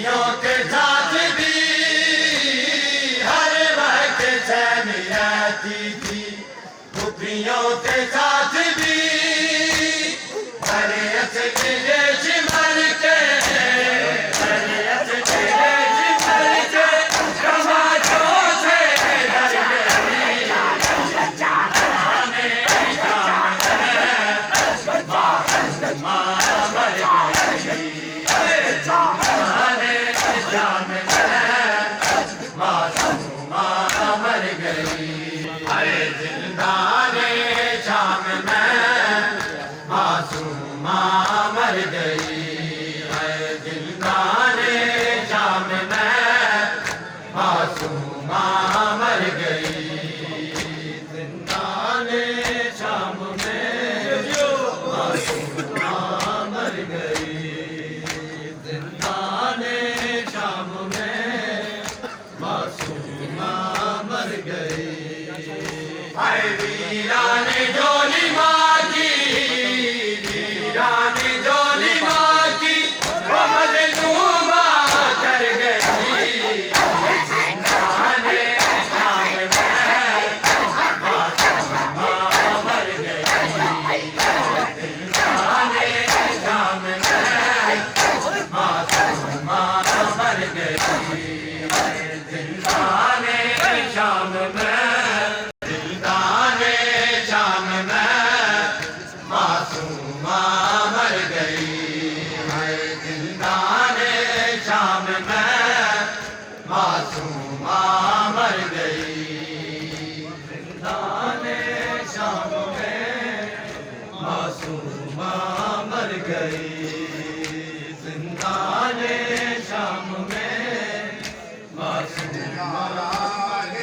खुशियों के साथ भी हर वक्त चैन रहती थी, खुशियों के साथ भी हरे असली देश मर के, हरे असली देश मर के तमाशों से डर गई। मासूमा मर गई, मासूमा मर गई। अरे जिंदाने शाम में मासूमा मर गई, अरे जिंदाने शाम में मासूमा मर गई। जिंदाने शाम में मासूमा मर गई, जिंदाने शाम में मासूमा मर गई। हाय वीराने जोली माँ की, वीराने जोली माँ की वो मजलूमा कर गई। जिंदाने शाम में मासूमा मर गई, जिंदाने शाम में मासूमा मर गई। जिंदाने शाम में, जिंदाने शाम में मासूमा मर गई, जिंदाने शाम में मासूमा मर गई। जिंदाने शाम में मासूमा मर गई।